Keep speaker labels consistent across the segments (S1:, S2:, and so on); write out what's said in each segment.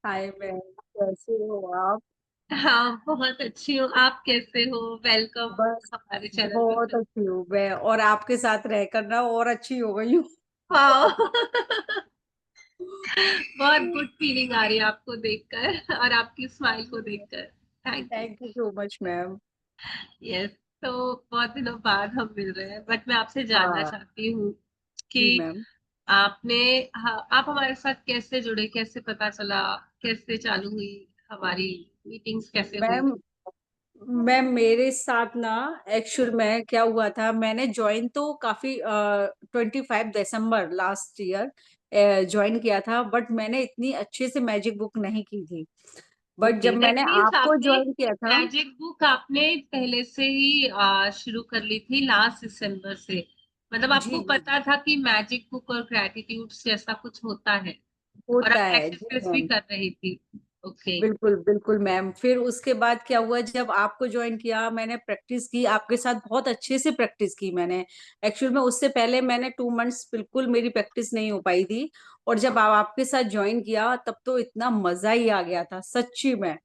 S1: Hi ma'am, कैसे हो आप?
S2: हाँ, बहुत अच्छी हूँ। आप कैसे हो? वेलकम
S1: बस
S2: हमारे चैनल
S1: बहुत
S2: पर।
S1: अच्छी हूँ मैं, और आपके साथ रहकर ना और अच्छी हो गई हूँ।
S2: हाँ। बहुत गुड फीलिंग आ रही है आपको देखकर और आपकी स्माइल को देखकर। Thank you.
S1: Thank you so much ma'am.
S2: Yes. तो बहुत दिनों बाद हम मिल रहे हैं, बट मैं आपसे जानना
S1: हाँ
S2: चाहती हूँ कि
S1: जी मैम।
S2: आपने, हाँ, आप हमारे साथ कैसे जुड़े, कैसे पता चला, कैसे चालू हुई हमारी मीटिंग्स, कैसे हुई?
S1: मैम मैम मेरे साथ ना एक्चुअल में क्या हुआ था, मैंने ज्वाइन तो काफी 25 दिसंबर लास्ट ईयर ज्वाइन किया था, बट मैंने इतनी अच्छे से मैजिक बुक नहीं की थी। बट
S2: ओके,
S1: जब
S2: दैट
S1: मैंने
S2: मीन्स
S1: आपको
S2: आपने
S1: ज्वाइन किया था।
S2: मैजिक बुक आपने पहले से ही शुरू कर ली थी लास्ट दिसंबर से। मतलब
S1: जी
S2: आपको
S1: जी,
S2: पता था कि मैजिक बुक और ग्रेटिट्यूड जैसा कुछ होता है और
S1: होता
S2: आप
S1: है जी
S2: प्रैक्टिस भी
S1: मैम।
S2: कर रही थी। ओके।
S1: बिल्कुल बिल्कुल मैम, फिर उसके बाद क्या हुआ, जब आपको ज्वाइन किया मैंने प्रैक्टिस की आपके साथ, बहुत अच्छे से प्रैक्टिस की मैंने। एक्चुअल में उससे पहले मैंने 2 मंथ्स बिल्कुल मेरी प्रैक्टिस नहीं हो पाई थी। और जब आप आपके साथ ज्वाइन किया तब तो इतना मजा ही आ गया था सच्ची में।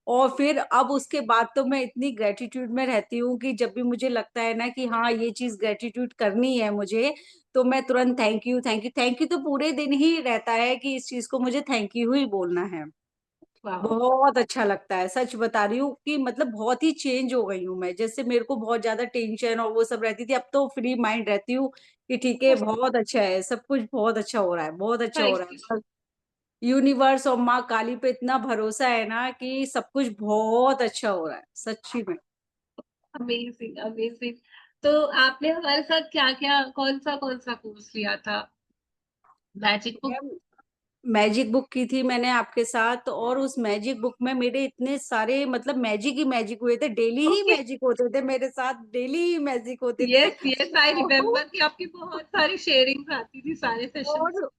S1: और फिर अब उसके बाद तो मैं इतनी ग्रेटिट्यूड में रहती हूँ कि जब भी मुझे लगता है ना कि हाँ ये चीज ग्रेटिट्यूड करनी है मुझे, तो मैं तुरंत thank you thank you thank you, तो पूरे दिन ही रहता है कि इस चीज को मुझे थैंक यू ही बोलना है।
S2: वाह।
S1: बहुत अच्छा लगता है, सच बता रही हूँ कि मतलब बहुत ही चेंज हो गई हूँ मैं। जैसे मेरे को बहुत ज्यादा टेंशन और वो सब रहती थी, अब तो फ्री माइंड रहती हूँ कि ठीक है बहुत अच्छा है, सब कुछ बहुत अच्छा हो रहा है, बहुत अच्छा हो रहा
S2: थैंक
S1: है।
S2: यू।
S1: बस यूनिवर्स और माँ काली पे इतना भरोसा है ना कि सब कुछ बहुत अच्छा हो रहा है सच्ची में।
S2: Amazing amazing. तो आपने हमारे साथ क्या क्या, कौन सा कोर्स लिया था? Magic book.
S1: Ma'am magic book की थी मैंने आपके साथ, और उस मैजिक बुक में मेरे इतने सारे मतलब मैजिक ही मैजिक हुए थे, डेली ही
S2: ओके।
S1: मैजिक होते थे मेरे साथ, डेली ही मैजिक होते थे।
S2: यस यस, आई रिमेम्बर कि आपकी बहुत सारी शेयरिंग्स आती थी सारे सेशंस।
S1: और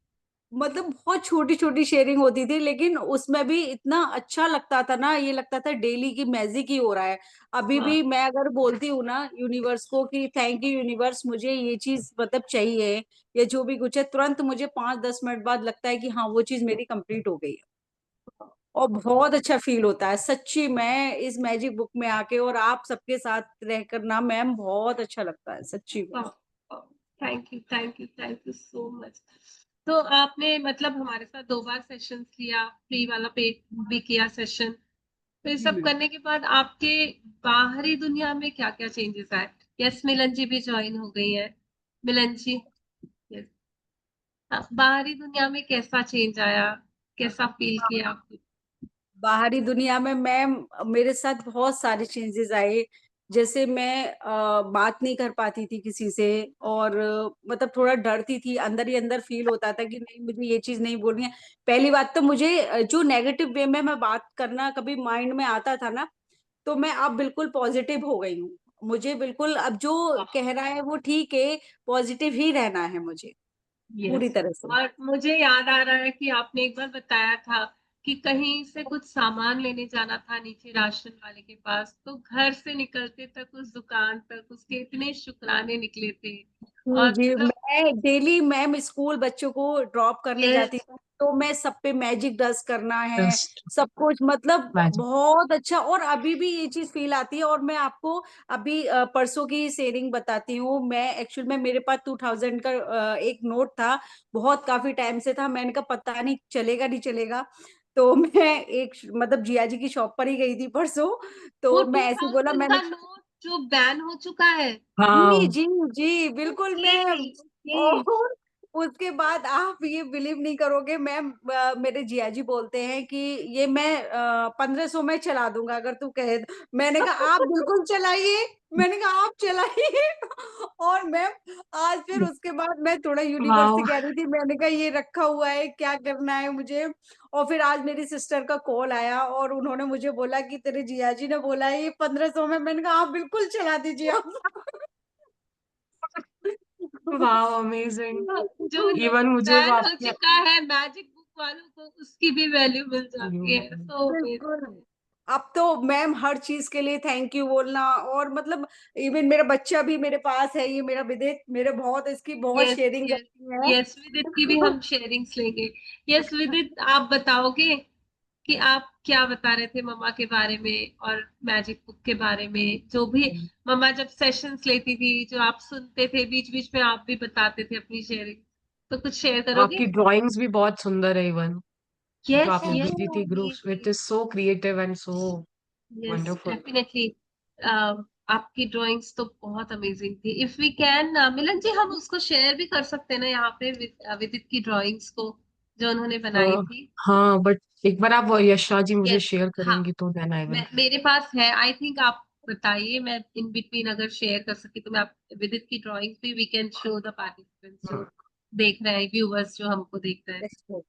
S1: मतलब बहुत छोटी छोटी शेयरिंग होती थी, लेकिन उसमें भी इतना अच्छा लगता था ना, ये लगता था डेली की मैजिक ही हो रहा है। अभी
S2: वाह।
S1: भी मैं अगर बोलती हूँ ना यूनिवर्स को कि थैंक यू यूनिवर्स, मुझे ये चीज मतलब चाहिए, या जो भी कुछ है, तुरंत मुझे 5-10 मिनट बाद लगता है कि हाँ वो चीज मेरी कंप्लीट हो गई है। और बहुत अच्छा फील होता है सच्ची में इस मैजिक बुक में आके, और आप सबके साथ रहकर ना मैम बहुत अच्छा लगता है सच्ची में।
S2: Thank you thank you thank you so much. तो आपने मतलब हमारे साथ 2 बार सेशंस लिया, फ्री वाला पेड भी किया सेशन। तो ये
S1: जी
S2: सब
S1: मैम।
S2: करने के बाद आपके बाहरी दुनिया में क्या क्या चेंजेस आए? यस, मिलन जी भी ज्वाइन हो गई है। मिलन जी। यस। बाहरी दुनिया में कैसा चेंज आया? कैसा फील किया आपने?
S1: बाहरी दुनिया में मैम मेरे साथ बहुत सारे चेंजेस आए। जैसे मैं बात नहीं कर पाती थी किसी से, और मतलब थोड़ा डरती थी, अंदर ही अंदर फील होता था कि नहीं मुझे ये चीज नहीं बोलनी है। पहली बात तो मुझे जो नेगेटिव वे में मैं बात करना कभी माइंड में आता था ना, तो मैं अब बिल्कुल पॉजिटिव हो गई हूँ। मुझे बिल्कुल अब जो कह रहा है वो ठीक है, पॉजिटिव ही रहना है मुझे पूरी
S2: यस।
S1: तरह से।
S2: और मुझे याद आ रहा है कि आपने एक बार बताया था कि कहीं से कुछ सामान लेने जाना था नीचे राशन वाले के पास, तो घर से निकलते तक उस दुकान तक उसके इतने शुक्राने निकले थे।
S1: जी
S2: और
S1: जी,
S2: मतलब
S1: मैं डेली मैम स्कूल बच्चों को ड्रॉप करने
S2: यस।
S1: जाती थी, तो मैं सब पे मैजिक डस्ट करना है,
S2: जस्ट
S1: सब कुछ मतलब
S2: मैजिक।
S1: बहुत अच्छा। और अभी भी ये चीज फील आती है। और मैं आपको अभी परसों की शेयरिंग बताती हूँ। मैं एक्चुअल में मेरे पास 2000 का एक नोट था, बहुत काफी टाइम से था, मैंने कहा पता नहीं चलेगा नहीं चलेगा, तो मैं एक मतलब जिया जी की शॉप पर ही गई थी परसों।
S2: वो
S1: तो मैं
S2: टू
S1: ऐसे ही बोला,
S2: थाउजेंड
S1: मैंने
S2: का नोट जो बैन हो चुका है।
S1: जी जी जी बिल्कुल
S2: ओके
S1: मैम।
S2: ओके।
S1: और उसके बाद आप ये बिलीव नहीं करोगे मैम, मेरे जिया जी बोलते हैं कि ये मैं 1500 में चला दूंगा अगर तू कहे तो। मैंने कहा आप बिल्कुल चलाइए, मैंने कहा आप चलाइए। और मैम आज फिर उसके बाद मैं थोड़ा यूनिवर्स से
S2: वाओ।
S1: कह रही थी, मैंने कहा ये रखा हुआ है क्या करना है मुझे। और फिर आज मेरी सिस्टर का कॉल आया और उन्होंने मुझे बोला कि तेरे जिया जी ने बोला है ये 1500 में। मैंने कहा आप बिल्कुल चला दीजिए आप।
S2: Wow, amazing. जो
S1: इवन
S2: नोट
S1: मुझे वो
S2: बैन हो
S1: आपके
S2: चुका है मैजिक बुक वालों को, उसकी भी वैल्यू मिल जाती है। सो
S1: बिल्कुल। अब तो मैम हर चीज के लिए थैंक यू बोलना, और मतलब इवन मेरा बच्चा भी मेरे पास है, ये मेरा विदित, मेरे बहुत इसकी बहुत
S2: यस
S1: शेयरिंग
S2: यस
S1: रहती है।
S2: यस, विदित की भी हम शेयरिंग्स लेंगे। यस विदित, आप बताओगे कि आप क्या बता रहे थे मम्मा के बारे में और मैजिक बुक के बारे में, जो भी मम्मा जब सेशंस लेती थी, जो आप सुनते थे, बीच बीच में आप भी बताते थे अपनी शेयरिंग, तो कुछ शेयर करोगे?
S3: आपकी ड्राइंग्स भी बहुत सुंदर है इवन, जो
S2: यस
S3: आपने
S2: यस,
S3: भेजी थी groups, it is so creative and so
S2: yes
S3: wonderful.
S2: Definitely. आपकी ड्राइंग्स तो बहुत अमेजिंग थी। इफ वी कैन मिलन जी, हम उसको शेयर भी कर सकते हैं ना यहाँ पे, विदित की ड्राइंग्स को जो उन्होंने बनाई थी।
S3: हाँ बट एक बार आप यशा जी मुझे
S2: यस,
S3: शेयर
S2: हाँ,
S3: करेंगी तो देन आई विल।
S2: मेरे पास है, आई थिंक। आप बताइए, मैं इन बिटवीन अगर शेयर कर सकी तो मैं आप विदित की ड्राइंग्स भी we can show the participants जो देख रहे हैं, व्यूअर्स जो हमको देख रहे हैं।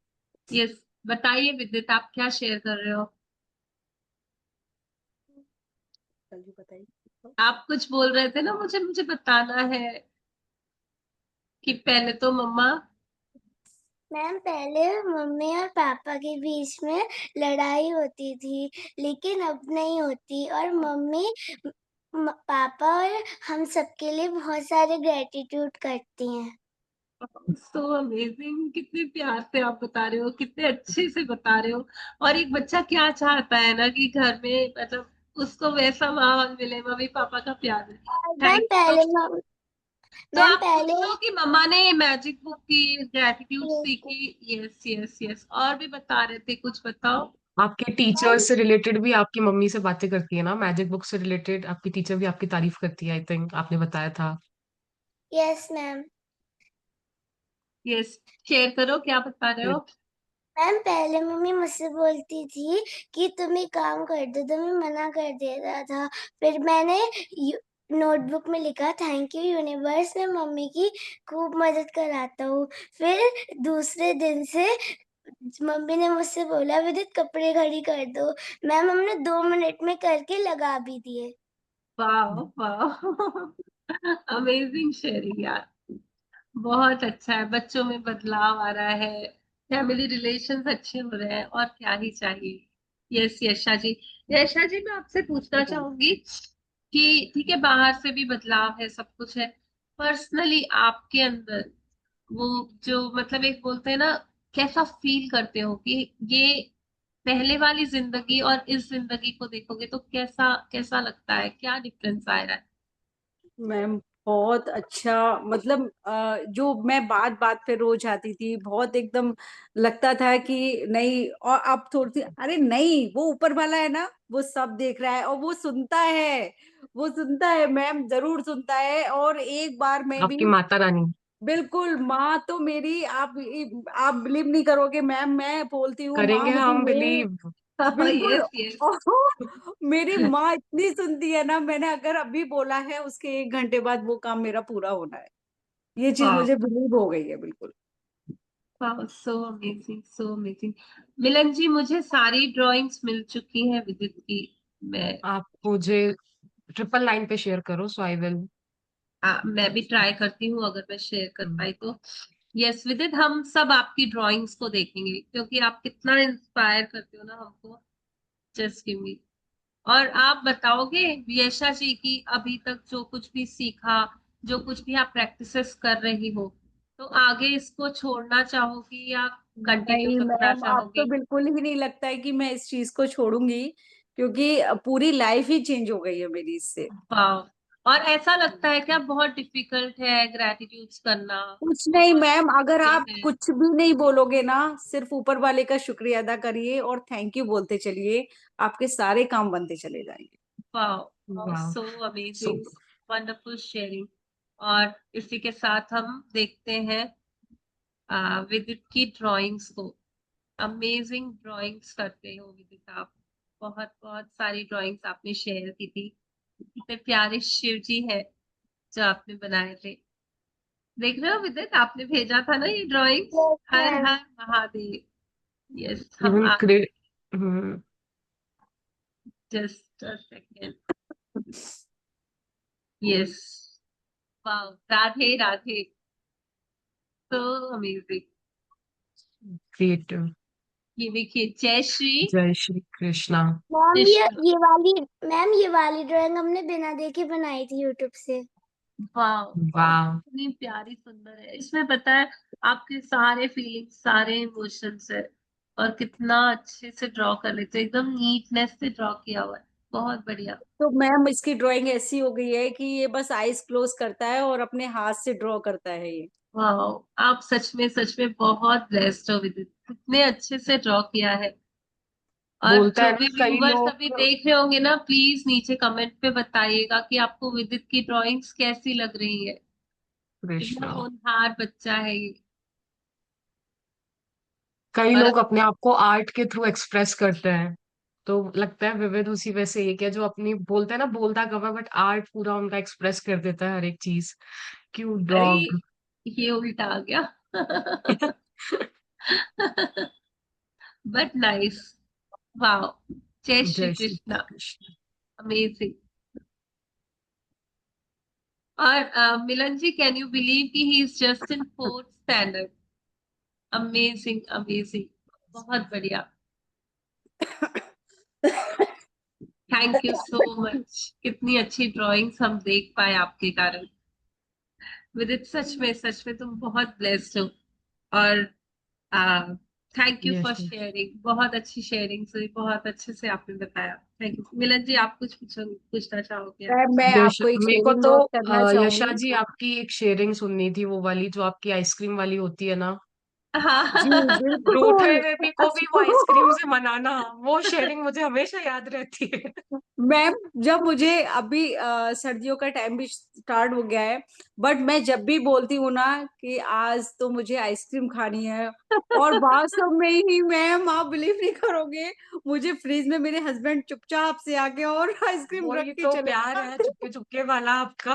S2: यस, बताइए विदित, आप क्या शेयर कर रहे हो?
S1: बताइए।
S2: आप कुछ बोल रहे थे ना, मुझे मुझे बताना है कि पहले तो मम्मा।
S4: मैम पहले मम्मी और पापा के बीच में लड़ाई होती थी, लेकिन अब नहीं होती, और मम्मी पापा और हम सबके लिए बहुत सारे ग्रेटिट्यूड करती हैं।
S2: सो अमेजिंग, कितने प्यार से आप बता रहे हो, कितने अच्छे से बता रहे हो। और एक बच्चा क्या चाहता है ना कि घर में मतलब उसको वैसा माहौल मिले, मम्मी पापा का प्यार मिले।
S4: मैम
S2: थैंक
S4: पहले
S2: यू। तो
S4: मैम
S2: आप
S4: पहले
S2: पूछ लो कि मम्मा ने मैजिक बुक की ग्रेटिट्यूड
S4: yes,
S2: सीखी। यस यस यस, और भी बता रहे थे, कुछ बताओ।
S3: आपके टीचर से रिलेटेड भी आपकी मम्मी से बातें करती है ना, मैजिक बुक से रिलेटेड आपकी टीचर भी आपकी तारीफ करती है, आई थिंक आपने बताया था।
S4: Yes ma'am.
S2: यस, शेयर करो, क्या बता रहे हो?
S4: मैम पहले मम्मी मुझसे बोलती थी कि तुम ये काम कर दो, तो मैं मना कर देता था। फिर मैंने नोटबुक में लिखा थैंक यू यूनिवर्स, मैं मम्मी की खूब मदद कराता हूँ। फिर दूसरे दिन से मम्मी ने मुझसे बोला विदित कपड़े खड़ी कर दो। मैम हमने 2 मिनट में करके लगा भी दिए।
S2: वाह वाह, अमेजिंग शेयरिंग यार। बहुत अच्छा है, बच्चों में बदलाव आ रहा है, फैमिली रिलेशंस अच्छे हो रहे हैं, और क्या ही चाहिए। यस यशा जी। यशा जी, मैं आपसे पूछना चाहूंगी कि ठीक है, बाहर से भी बदलाव है, सब कुछ है, पर्सनली आपके अंदर वो जो मतलब एक बोलते हैं ना, कैसा फील करते हो कि ये पहले वाली जिंदगी और इस जिंदगी को देखोगे तो कैसा कैसा लगता है, क्या डिफरेंस आ रहा है?
S1: मैम बहुत अच्छा, मतलब जो मैं बात बात पे रोज आती थी, बहुत एकदम लगता था कि नहीं, और अब थोड़ी सी अरे नहीं, वो ऊपर वाला है ना, वो सब देख रहा है और वो सुनता है, वो सुनता है मैम, जरूर सुनता है। और एक बार मैं भी,
S3: आपकी माता रानी।
S1: बिल्कुल माँ तो मेरी, आप बिलीव नहीं करोगे मैम, मैं बोलती हूँ माँ
S3: करेंगे
S1: मुझे
S3: हम
S1: ये,
S3: बिलीव।
S1: बिल्कुल।
S2: Yes yes.
S1: मेरी माँ इतनी सुनती है ना, मैंने अगर अभी बोला है, उसके 1 घंटे बाद वो काम मेरा पूरा होना है। ये चीज
S2: वाह
S1: मुझे बिलीव हो गई है बिल्कुल।
S2: वाह, सो अमेजिंग सो अमेजिंग। मिलन जी, मुझे सारी ड्राइंग्स मिल चुकी हैं विदित की। मैं
S3: आप मुझे 999 पे शेयर करो सो आई विल।
S2: मैं भी ट्राई करती हूँ, अगर मैं शेयर कर पाई तो। यस विदित, हम सब आपकी ड्राइंग्स को देखेंगे, क्योंकि आप कितना इंस्पायर करते हो ना हमको। Just give me. और आप बताओगे यशा जी की अभी तक जो कुछ भी सीखा, जो कुछ भी आप प्रैक्टिसेस कर रही हो, तो आगे इसको छोड़ना चाहोगी या कंटिन्यू
S1: नहीं
S2: करना
S1: मैम, अब तो
S2: चाहोगी?
S1: बिल्कुल ही नहीं लगता है कि मैं इस चीज को छोड़ूंगी, क्योंकि पूरी लाइफ ही चेंज हो गई है मेरी इससे।
S2: वाह। और ऐसा लगता है क्या बहुत डिफिकल्ट है ग्रेटिट्यूड्स करना?
S1: कुछ नहीं
S2: बहुत
S1: मैम, अगर
S2: मुश्किल
S1: आप
S2: है?
S1: कुछ भी नहीं बोलोगे ना, सिर्फ ऊपर वाले का शुक्रिया अदा करिए और थैंक यू बोलते चलिए, आपके सारे काम बनते चले जाएंगे।
S2: वाह,
S3: वाह
S2: so
S3: so.
S2: Amazing, wonderful sharing. और इसी के साथ हम देखते हैं विदित की ड्राइंग्स को। अमेजिंग ड्राइंग्स करते हो विदित आप, बहुत बहुत सारी ड्राइंग्स आपने शेयर की थी। कितने प्यारे शिव जी है जो आपने बनाए थे। देख रहे हो विदित, आपने भेजा था ना ये ड्राइंग्स।
S4: यस
S2: हर
S4: मैम।
S2: हर महादेव। यस, हम
S3: even
S2: just a second. Yes, वाह, राधे राधे, तो अमेजिंग।
S3: क्रिएटिव।
S2: ये देखिए, जय श्री
S3: जय श्री कृष्णा।
S4: मैम
S2: कृष्ण।
S4: ये वाली ड्राइंग हमने बिना देखे बनाई थी यूट्यूब से।
S2: वाह वाह,
S3: वाह
S2: कितनी प्यारी सुंदर है। इसमें पता है आपके सारे फीलिंग्स, सारे इमोशंस है। और कितना अच्छे से ड्रॉ कर लेते हो, एकदम नीटनेस से ड्रॉ किया हुआ है, बहुत बढ़िया।
S1: तो मैम इसकी ड्राइंग ऐसी हो गई है कि ये बस आईज क्लोज करता है और अपने हाथ से ड्रॉ करता है ये।
S2: वाह, आप सच में बहुत ब्लेस्ड हो विदित, कितने अच्छे से ड्रॉ किया है। और
S3: बोलता
S2: जो
S3: है
S2: भी
S3: ना कई
S2: व्यूवर्स अभी
S3: लोग।
S2: देख रहे होंगे ना, प्लीज नीचे कमेंट पे बताइएगा कि आपको विदित की ड्राइंग्स कैसी लग रही है। कितना
S3: कृष्णा,
S2: होनहार बच्चा है ये।
S3: कई
S2: और
S3: लोग अपने आप को आर्ट के थ्रू एक्सप्रेस करते हैं, तो लगता है विविध उसी में से एक है जो अपनी बोलते हैं ना, बोलता कम है बट आर्ट पूरा उनका एक्सप्रेस कर देता है हर एक चीज। क्यूट
S2: अरे
S3: डॉग।
S2: ये उल्टा आ गया। But nice. वाओ, जय श्री
S3: जय श्री
S2: कृष्णा,
S3: कृष्ण।
S2: अमेजिंग। और मिलन जी, कैन यू बिलीव कि he is just in fourth standard? Amazing amazing, बहुत बढ़िया। थैंक यू सो मच, कितनी अच्छी ड्राइंग्स हम देख पाए आपके कारण। विदित सच में तुम बहुत ब्लेस्ड हो। और thank you for
S3: yes.
S2: Sharing, बहुत अच्छी शेयरिंग हुई, बहुत अच्छे से आपने बताया। Thank you. मिलन जी, आप कुछ पूछना चाहोगे
S1: मैं
S2: आपसे?
S3: यश,
S1: आपको एक
S3: मेरे को
S1: शेयरिंग
S3: तो
S1: नोट करना
S3: यशा
S1: चाहूंगी।
S3: जी आपकी एक शेयरिंग सुननी थी, वो वाली जो आपकी आइसक्रीम वाली होती है ना,
S1: जी
S2: हाँ।
S3: रूठे
S1: बिल्कुल।
S3: हुए भी को भी वो आइसक्रीम से मनाना, वो शेयरिंग मुझे हमेशा याद रहती है।
S1: मैम जब मुझे अभी सर्दियों का टाइम भी स्टार्ट हो गया है, बट मैं जब भी बोलती हूँ ना कि आज तो मुझे आइसक्रीम खानी है, और वास्तव में ही मैम आप बिलीव नहीं करोगे, मुझे फ्रिज में मेरे हस्बैंड चुपचाप से आके और आइसक्रीम रख
S3: वही
S1: के
S3: तो
S1: चले
S3: प्यार है, चुपके चुपके वाला आपका।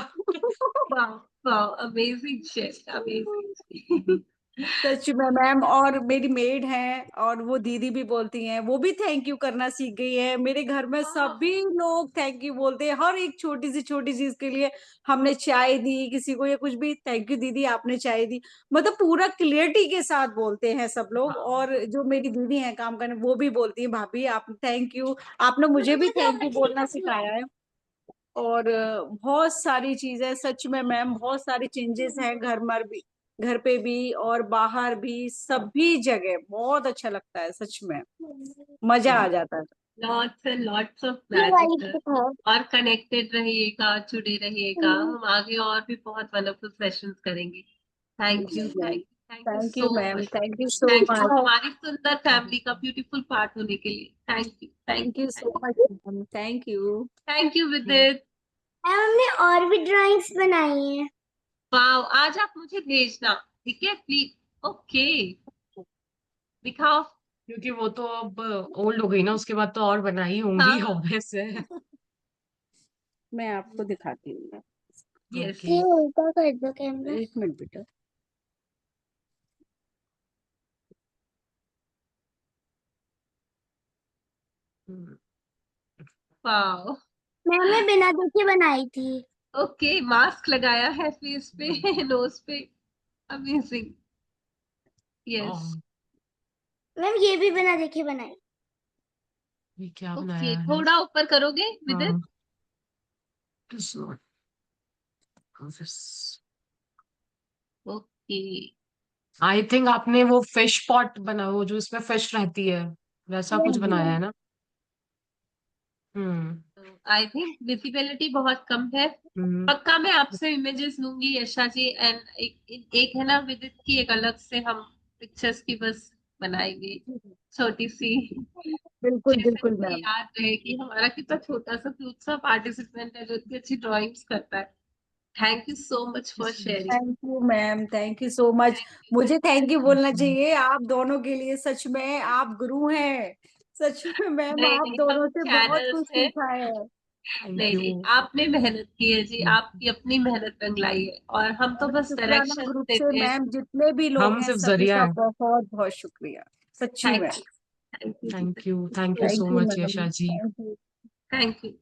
S2: वाह, वाह, अमेजिंग शेयर, अमेजिंग।
S1: सच में मैम, और मेरी मेड है और वो दीदी भी बोलती हैं, वो भी थैंक यू करना सीख गई है। मेरे घर में सभी लोग थैंक यू बोलते हैं हर एक छोटी सी चीज के लिए। हमने चाय दी किसी को या कुछ भी, थैंक यू दीदी आपने चाय दी, मतलब पूरा क्लियरिटी के साथ बोलते हैं सब लोग। और जो मेरी दीदी हैं काम करने, वो भी बोलती हैं भाभी आप थैंक यू, आपने मुझे भी थैंक यू बोलना सिखाया है। और बहुत सारी चीजें सच में मैम, बहुत सारी चेंजेस हैं घर पे भी और बाहर भी, सभी जगह बहुत अच्छा लगता है सच में, मजा आ जाता है।
S2: लॉट्स एंड लॉट्स ऑफ
S4: ये
S2: मैजिक।
S4: वाइट दिखाओ।
S2: और कनेक्टेड रहिएगा, जुड़े रहिएगा, हम आगे और भी बहुत वंडरफुल सेशंस करेंगे। Thank you, thank you
S1: thank you
S2: so
S1: ma'am,
S2: much.
S1: Thank you so
S2: thank you
S1: much.
S2: हमारी सुंदर फैमिली का ब्यूटीफुल पार्ट होने के लिए। Thank you,
S1: thank you so much ma'am, thank you.
S2: Thank you विदित।
S4: Ma'am हमने और भी ड्राइंग्स बनाई हैं।
S2: वाओ, आज आप मुझे भेजना, ठीक है प्लीज। ओके, दिखाओ।
S3: क्योंकि वो तो अब ओल्ड हो गई ना, उसके बाद तो और बनाई होंगी
S2: हाँ,
S3: ऑब्वियस है।
S1: मैं आपको दिखाती हूँ,
S2: यस।
S3: ओके।
S4: ये उल्टा कर दो कैमरा।
S1: एक मिनट बेटा।
S2: वाओ,
S4: मैंने बिना देखे बनाई थी।
S2: ओके, मास्क लगाया है फेस पे, नोज पे, अमेजिंग। यस।
S3: ये
S4: मैम ये भी बिना देखे बनाई।
S3: क्या
S2: ओके,
S3: बनाया है?
S2: थोड़ा ऊपर करोगे विदित?
S3: हाँ, this one, this.
S2: Okay.
S3: I think आपने वो फिश पॉट बना, वो जो इसमें फिश रहती है, वैसा कुछ बनाया
S1: जी
S3: है ना? हम्म।
S2: आई थिंक विजिबिलिटी बहुत कम है।
S3: हम्म।
S2: पक्का मैं आपसे इमेजेस लूंगी यशा जी। एंड एक है ना विदित की, एक अलग से हम पिक्चर्स की बस बनाएंगे, छोटी सी,
S1: बिल्कुल
S2: जैसे
S1: बिल्कुल
S2: हमें
S1: मैम।
S2: याद रहे कि हमारा कितना छोटा सा क्यूट सा पार्टिसिपेंट है जो इतनी अच्छी ड्राइंग्स करता है। Thank you so much for sharing.
S1: Thank you ma'am, thank you so much.
S2: Thank
S1: मुझे थैंक यू बोलना
S3: नहीं
S1: चाहिए आप दोनों के लिए, सच में आप गुरु हैं। सच में मैम, आप
S2: नहीं, हम
S1: दोनों से बहुत
S2: चैनल्स
S1: कुछ
S2: हैं।
S1: सीखा है।
S3: थैंक
S2: नहीं
S3: यू।
S2: नहीं, आपने मेहनत की है जी, आपकी अपनी मेहनत रंग लाई है, और हम तो
S1: और
S2: बस
S1: शुक्राना
S2: डायरेक्शन
S1: ग्रुप से
S2: देते हैं।
S1: मैम, जितने भी लोग
S3: हम
S1: हैं
S3: सिर्फ
S1: सभी
S3: जरिया
S1: का
S3: है।
S1: बहुत बहुत शुक्रिया, सच्ची में।
S2: Thank you, thank you,
S3: thank you
S1: thank
S3: so
S1: you
S3: much
S1: ma'am,
S3: Yasha ji.
S1: Thank you.
S2: Thank you.